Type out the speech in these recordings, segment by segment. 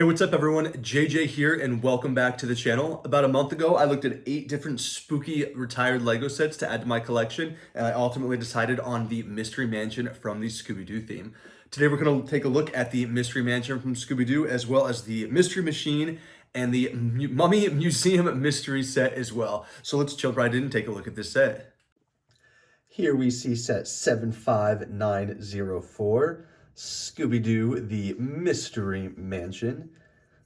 Hey, what's up everyone? JJ here and welcome back to the channel. About a month ago, I looked at 8 different spooky retired LEGO sets to add to my collection, and I ultimately decided on the Mystery Mansion from the Scooby Doo theme. Today we're going to take a look at the Mystery Mansion from Scooby Doo, as well as the Mystery Machine and the Mummy Museum Mystery set as well. So let's jump right in and take a look at this set. Here we see set 75904, Scooby-Doo, the Mystery Mansion.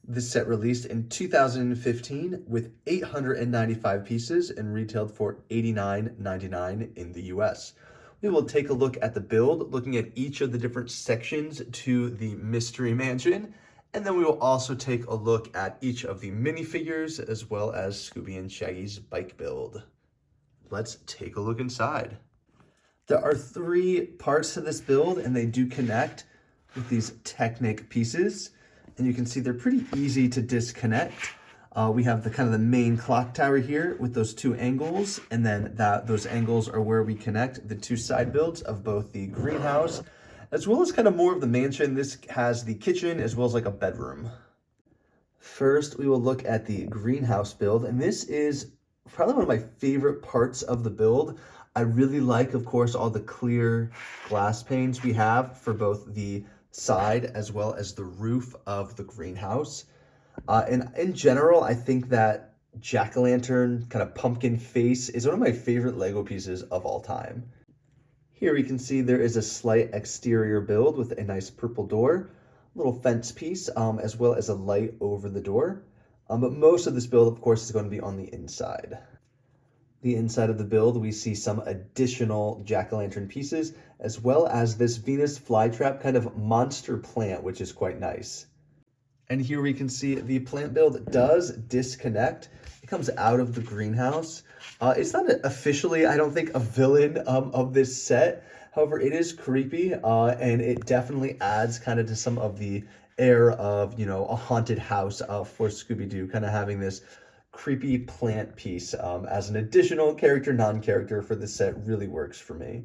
This set released in 2015 with 895 pieces and retailed for $89.99 in the US. We will take a look at the build, looking at each of the different sections to the Mystery Mansion, and then we will also take a look at each of the minifigures as well as Scooby and Shaggy's bike build. Let's take a look inside. There are 3 parts to this build, and they do connect with these Technic pieces. And you can see they're pretty easy to disconnect. We have the main clock tower here with those 2 angles, and then those angles are where we connect the 2 side builds of both the greenhouse, as well as kind of more of the mansion. This has the kitchen as well as like a bedroom. First, we will look at the greenhouse build, and this is probably one of my favorite parts of the build. I really like, of course, all the clear glass panes we have for both the side as well as the roof of the greenhouse. And in general, I think that jack-o'-lantern kind of pumpkin face is one of my favorite Lego pieces of all time. Here we can see there is a slight exterior build with a nice purple door, little fence piece, as well as a light over the door. But most of this build, of course, is going to be on the inside. The inside of the build, we see some additional jack-o'-lantern pieces, as well as this Venus flytrap kind of monster plant, which is quite nice. And here we can see the plant build does disconnect. It comes out of the greenhouse. It's not officially, I don't think, a villain of this set. However, it is creepy, and it definitely adds kind of to some of the air of, a haunted house for Scooby-Doo, kind of having this creepy plant piece as an additional character, non-character for this set really works for me.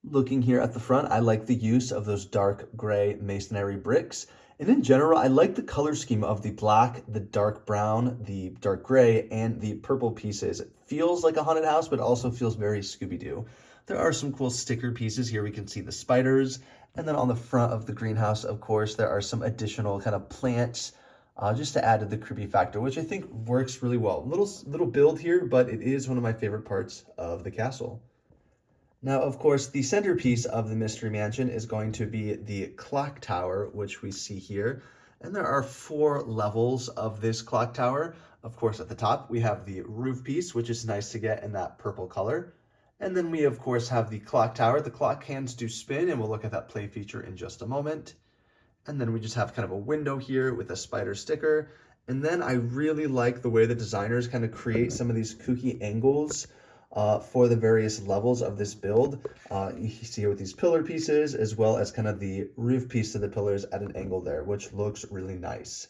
Looking here at the front, I like the use of those dark gray masonry bricks. And in general, I like the color scheme of the black, the dark brown, the dark gray, and the purple pieces. It feels like a haunted house, but also feels very Scooby-Doo. There are some cool sticker pieces here. We can see the spiders. And then on the front of the greenhouse, of course, there are some additional kind of plants just to add to the creepy factor, which I think works really well. Little build here, but it is one of my favorite parts of the castle. Now, of course, the centerpiece of the Mystery Mansion is going to be the clock tower, which we see here. And there are 4 levels of this clock tower. Of course, at the top, we have the roof piece, which is nice to get in that purple color. And then we, of course, have the clock tower. The clock hands do spin, and we'll look at that play feature in just a moment. And then we just have kind of a window here with a spider sticker. And then I really like the way the designers kind of create some of these kooky angles for the various levels of this build. You see here with these pillar pieces, as well as kind of the roof piece to the pillars at an angle there, which looks really nice.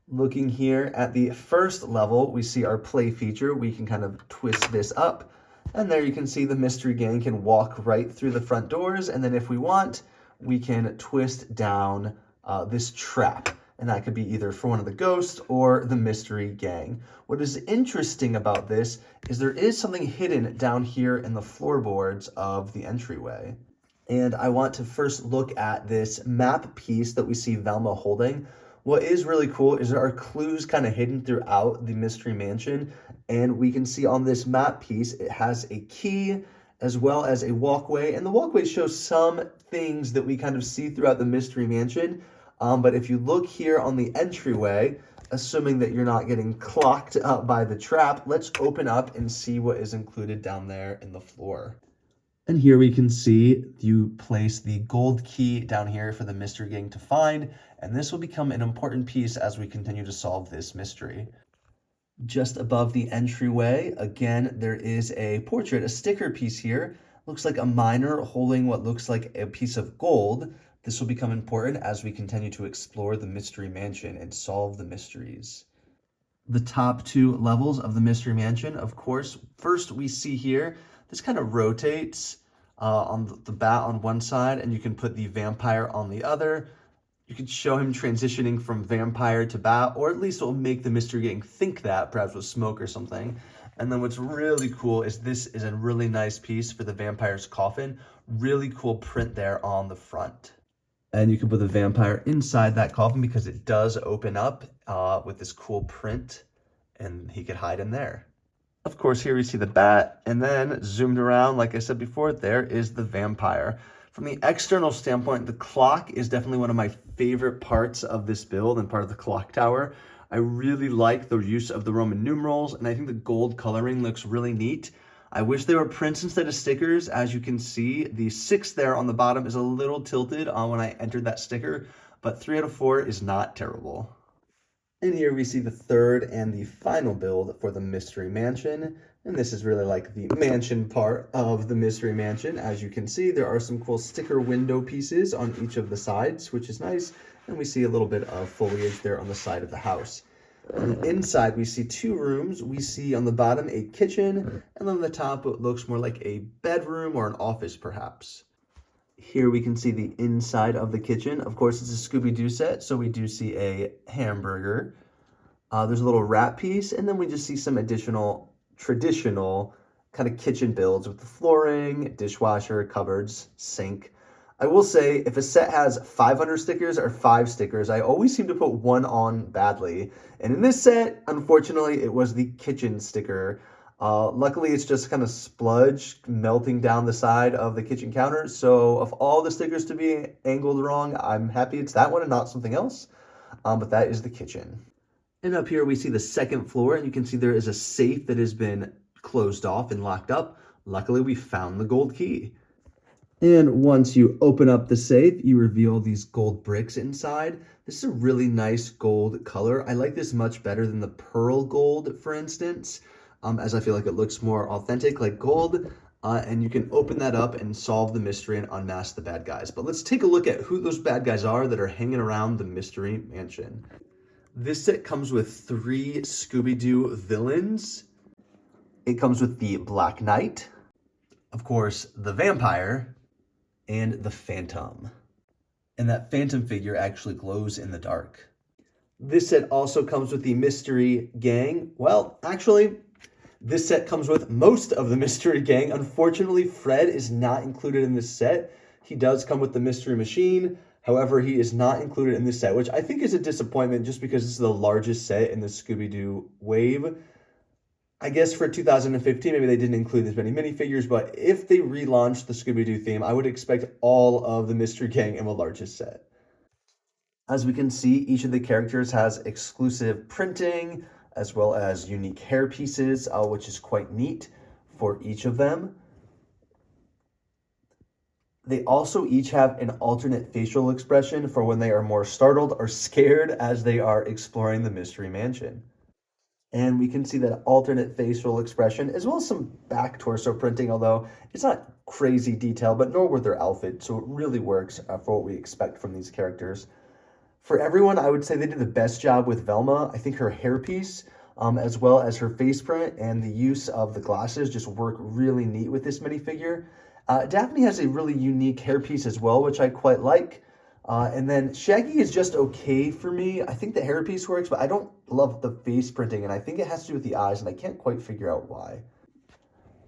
Looking here at the first level, we see our play feature. We can kind of twist this up. And there you can see the mystery gang can walk right through the front doors. And then if we want, we can twist down this trap, and that could be either for one of the ghosts or the mystery gang. What is interesting about this is there is something hidden down here in the floorboards of the entryway. And I want to first look at this map piece that we see Velma holding. What is really cool is there are clues kind of hidden throughout the Mystery Mansion, and we can see on this map piece, it has a key as well as a walkway, and the walkway shows some things that we kind of see throughout the Mystery Mansion. But if you look here on the entryway, assuming that you're not getting clocked up by the trap, let's open up and see what is included down there in the floor. And here we can see you place the gold key down here for the mystery gang to find, and this will become an important piece as we continue to solve this mystery. Just above the entryway, again, there is a portrait, a sticker piece here. Looks like a miner holding what looks like a piece of gold. This will become important as we continue to explore the Mystery Mansion and solve the mysteries. The top 2 levels of the Mystery Mansion, of course, first we see here, this kind of rotates on the bat on one side, and you can put the vampire on the other. You could show him transitioning from vampire to bat, or at least it'll make the mystery gang think that, perhaps with smoke or something. And then what's really cool is this is a really nice piece for the vampire's coffin. Really cool print there on the front. And you can put the vampire inside that coffin because it does open up with this cool print, and he could hide in there. Of course, here we see the bat, and then zoomed around, like I said before, there is the vampire. From the external standpoint, the clock is definitely one of my favorite parts of this build and part of the clock tower. I really like the use of the Roman numerals, and I think the gold coloring looks really neat. I wish they were prints instead of stickers. As you can see, the 6 there on the bottom is a little tilted on when I entered that sticker, but 3 out of 4 is not terrible. And here we see the third and the final build for the Mystery Mansion. And this is really like the mansion part of the Mystery Mansion. As you can see, there are some cool sticker window pieces on each of the sides, which is nice. And we see a little bit of foliage there on the side of the house. And inside, we see 2 rooms. We see on the bottom a kitchen, and on the top, it looks more like a bedroom or an office, perhaps. Here we can see the inside of the kitchen. Of course, it's a Scooby Doo set, so we do see a hamburger. There's a little wrap piece, and then we just see some additional traditional kind of kitchen builds with the flooring, dishwasher, cupboards, sink. I will say, if a set has 500 stickers or 5 stickers, I always seem to put one on badly. And in this set, unfortunately, it was the kitchen sticker. Luckily, it's just kind of spludge melting down the side of the kitchen counter. So of all the stickers to be angled wrong, I'm happy it's that one and not something else. But that is the kitchen. And up here we see the second floor, and you can see there is a safe that has been closed off and locked up. Luckily, we found the gold key. And once you open up the safe, you reveal these gold bricks inside. This is a really nice gold color. I like this much better than the pearl gold, for instance, as I feel like it looks more authentic like gold. And you can open that up and solve the mystery and unmask the bad guys. But let's take a look at who those bad guys are that are hanging around the Mystery Mansion. This set comes with 3 Scooby Doo villains. It comes with the Black Knight, of course, the vampire, and the Phantom. And that Phantom figure actually glows in the dark. This set also comes with the Mystery Gang. Well, actually, this set comes with most of the Mystery Gang. Unfortunately, Fred is not included in this set. He does come with the Mystery Machine. However, he is not included in this set, which I think is a disappointment just because this is the largest set in the Scooby-Doo wave. I guess for 2015, maybe they didn't include as many minifigures, but if they relaunched the Scooby-Doo theme, I would expect all of the Mystery Gang in the largest set. As we can see, each of the characters has exclusive printing, as well as unique hair pieces, which is quite neat for each of them. They also each have an alternate facial expression for when they are more startled or scared as they are exploring the Mystery Mansion. And we can see that alternate facial expression, as well as some back torso printing, although it's not crazy detail, but nor were their outfits, so it really works for what we expect from these characters. For everyone, I would say they did the best job with Velma. I think her hairpiece, as well as her face print and the use of the glasses just work really neat with this minifigure. Daphne has a really unique hairpiece as well, which I quite like. And then Shaggy is just okay for me. I think the hairpiece works, but I don't love the face printing, and I think it has to do with the eyes, and I can't quite figure out why.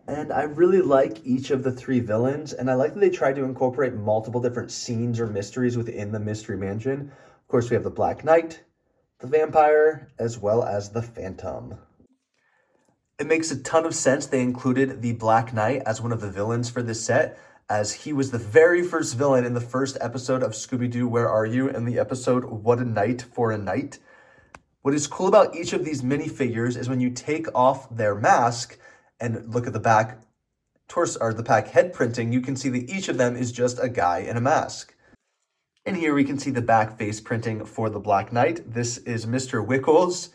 And I really like each of the 3 villains, and I like that they tried to incorporate multiple different scenes or mysteries within the Mystery Mansion. Of course, we have the Black Knight, the vampire, as well as the Phantom. It makes a ton of sense they included the Black Knight as one of the villains for this set, as he was the very first villain in the first episode of Scooby-Doo, Where Are You? In the episode, What a Night for a Night. What is cool about each of these minifigures is when you take off their mask and look at the back torso or the back head printing, you can see that each of them is just a guy in a mask. And here we can see the back face printing for the Black Knight. This is Mr. Wickles.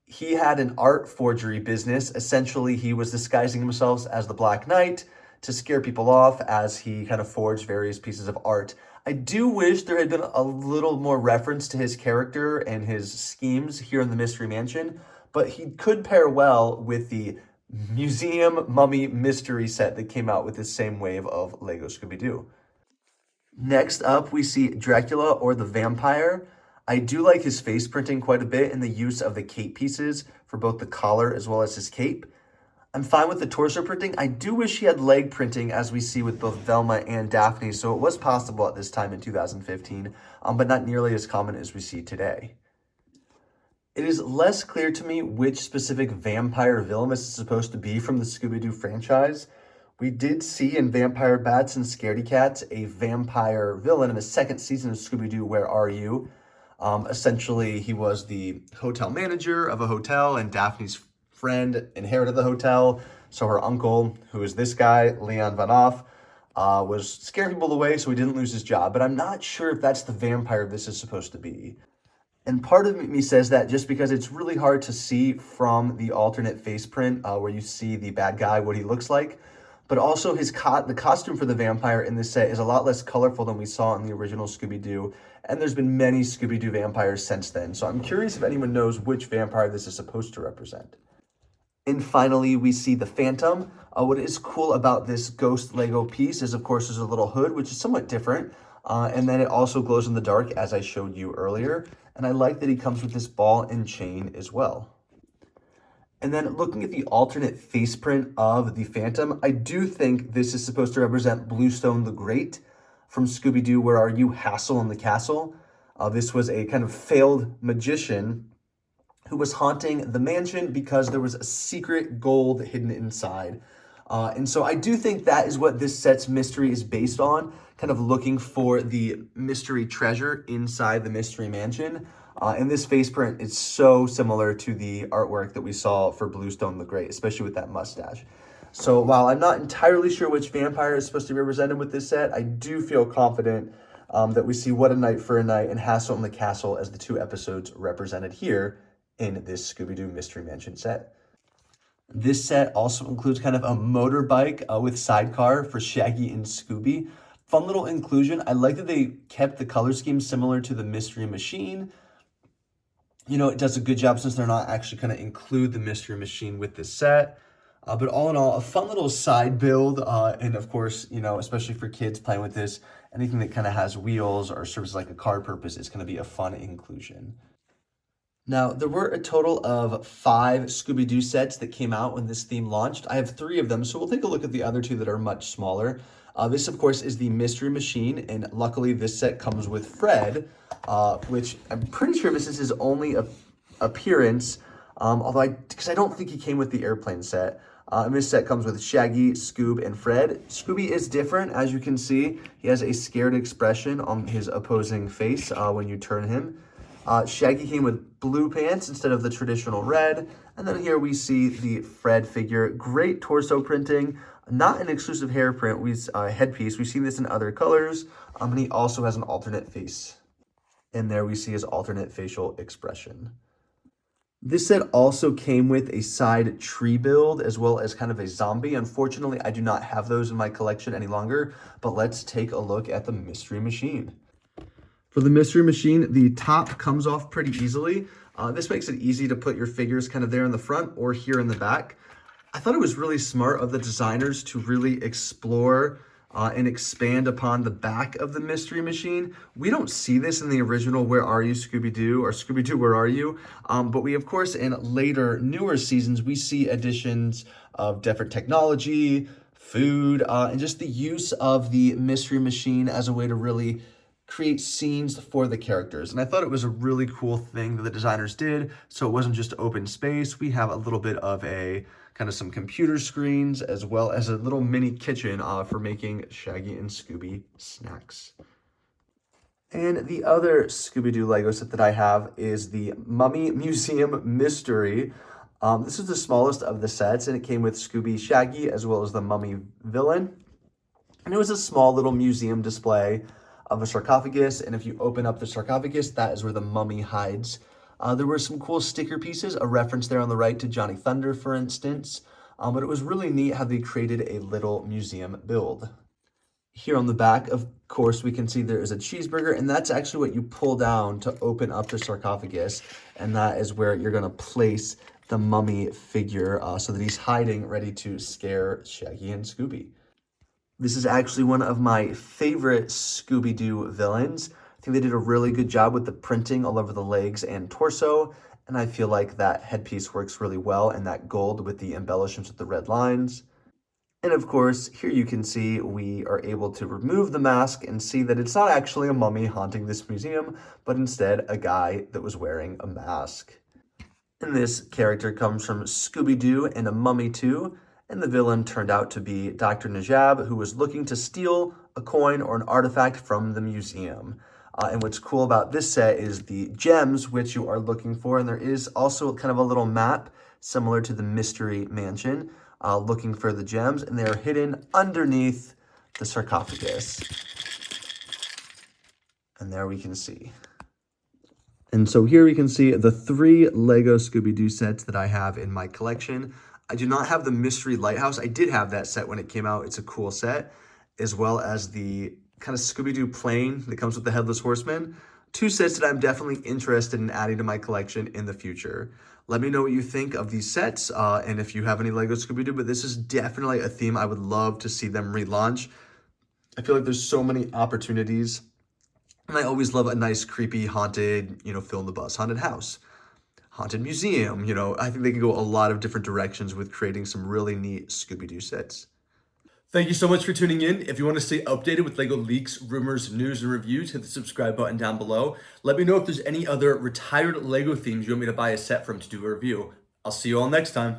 He had an art forgery business. Essentially, he was disguising himself as the Black Knight to scare people off as he kind of forged various pieces of art. I do wish there had been a little more reference to his character and his schemes here in the Mystery Mansion, but he could pair well with the Museum Mummy Mystery set that came out with this same wave of LEGO Scooby Doo. Next up, we see Dracula or the Vampire. I do like his face printing quite a bit and the use of the cape pieces for both the collar as well as his cape. I'm fine with the torso printing. I do wish he had leg printing as we see with both Velma and Daphne, so it was possible at this time in 2015, but not nearly as common as we see today. It is less clear to me which specific vampire villain this is supposed to be from the Scooby-Doo franchise. We did see in Vampire Bats and Scaredy Cats a vampire villain in the second season of Scooby-Doo, Where Are You? Essentially, he was the hotel manager of a hotel, and Daphne's friend inherited the hotel. So her uncle, who is this guy, Leon Van Off, was scaring people away so he didn't lose his job. But I'm not sure if that's the vampire this is supposed to be. And part of me says that just because it's really hard to see from the alternate face print where you see the bad guy, what he looks like. But also the costume for the vampire in this set is a lot less colorful than we saw in the original Scooby-Doo. And there's been many Scooby-Doo vampires since then. So I'm curious if anyone knows which vampire this is supposed to represent. And finally, we see the Phantom. What is cool about this ghost Lego piece is, of course, there's a little hood, which is somewhat different. And then it also glows in the dark, as I showed you earlier. And I like that he comes with this ball and chain as well. And then looking at the alternate face print of the Phantom, I do think this is supposed to represent Bluestone the Great from Scooby-Doo, Where Are You? Hassle in the Castle. This was a kind of failed magician who was haunting the mansion because there was a secret gold hidden inside. And so I do think that is what this set's mystery is based on, kind of looking for the mystery treasure inside the Mystery Mansion. And this face print is so similar to the artwork that we saw for Bluestone the Great, especially with that mustache. So while I'm not entirely sure which vampire is supposed to be represented with this set, I do feel confident that we see What a Night for a Night and Hassle in the Castle as the two episodes represented here in this Scooby-Doo Mystery Mansion set. This set also includes kind of a motorbike with sidecar for Shaggy and Scooby. Fun little inclusion. I like that they kept the color scheme similar to the Mystery Machine. You know, it does a good job since they're not actually going to include the Mystery Machine with this set. But all in all, a fun little side build. And of course, you know, especially for kids playing with this, anything that kind of has wheels or serves like a car purpose is going to be a fun inclusion. Now, there were a total of 5 Scooby-Doo sets that came out when this theme launched. I have 3 of them, so we'll take a look at the other 2 that are much smaller. This, of course, is the Mystery Machine, and luckily this set comes with Fred, which I'm pretty sure this is his only appearance, although because I don't think he came with the airplane set. And this set comes with Shaggy, Scoob, and Fred. Scooby is different, as you can see. He has a scared expression on his opposing face when you turn him. Shaggy came with blue pants instead of the traditional red. And then here we see the Fred figure. Great torso printing. Not an exclusive headpiece. We've seen this in other colors. And he also has an alternate face. And there we see his alternate facial expression. This set also came with a side tree build as well as kind of a zombie. Unfortunately, I do not have those in my collection any longer. But let's take a look at the Mystery Machine. For the Mystery Machine, the top comes off pretty easily. This makes it easy to put your figures kind of there in the front or here in the back. I thought it was really smart of the designers to really explore and expand upon the back of the Mystery Machine. We don't see this in the original Where Are You, Scooby-Doo, or Scooby-Doo, Where Are You? But we, of course, in later, newer seasons, we see additions of different technology, food, and just the use of the Mystery Machine as a way to really create scenes for the characters. And I thought it was a really cool thing that the designers did. So it wasn't just open space. We have a little bit of a kind of some computer screens as well as a little mini kitchen for making Shaggy and Scooby snacks. And the other Scooby-Doo Lego set that I have is the Mummy Museum Mystery. This is the smallest of the sets, and it came with Scooby, Shaggy, as well as the Mummy villain. And it was a small little museum display of a sarcophagus, and if you open up the sarcophagus, that is where the mummy hides. There were some cool sticker pieces, a reference there on the right to Johnny Thunder, for instance, but it was really neat how they created a little museum build. Here on the back, of course, we can see there is a cheeseburger, and that's actually what you pull down to open up the sarcophagus, and that is where you're going to place the mummy figure so that he's hiding, ready to scare Shaggy and Scooby. This is actually one of my favorite Scooby Doo villains. I think they did a really good job with the printing all over the legs and torso, and I feel like that headpiece works really well, and that gold with the embellishments with the red lines. And of course, here you can see we are able to remove the mask and see that it's not actually a mummy haunting this museum, but instead a guy that was wearing a mask. And this character comes from Scooby Doo and a Mummy 2, and the villain turned out to be Dr. Najab, who was looking to steal a coin or an artifact from the museum. And what's cool about this set is the gems which you are looking for, and there is also kind of a little map similar to the Mystery Mansion, looking for the gems, and they are hidden underneath the sarcophagus. And there we can see. And so here we can see the 3 LEGO Scooby Doo sets that I have in my collection. I do not have the Mystery Lighthouse. I did have that set when it came out. It's a cool set, as well as the kind of Scooby Doo plane that comes with the Headless Horseman. 2 sets that I'm definitely interested in adding to my collection in the future. Let me know what you think of these sets and if you have any LEGO Scooby Doo, but this is definitely a theme I would love to see them relaunch. I feel like there's so many opportunities. And I always love a nice, creepy, haunted, fill in the bus, haunted house, haunted museum. I think they can go a lot of different directions with creating some really neat Scooby-Doo sets. Thank you so much for tuning in. If you want to stay updated with LEGO leaks, rumors, news, and reviews, hit the subscribe button down below. Let me know if there's any other retired LEGO themes you want me to buy a set from to do a review. I'll see you all next time.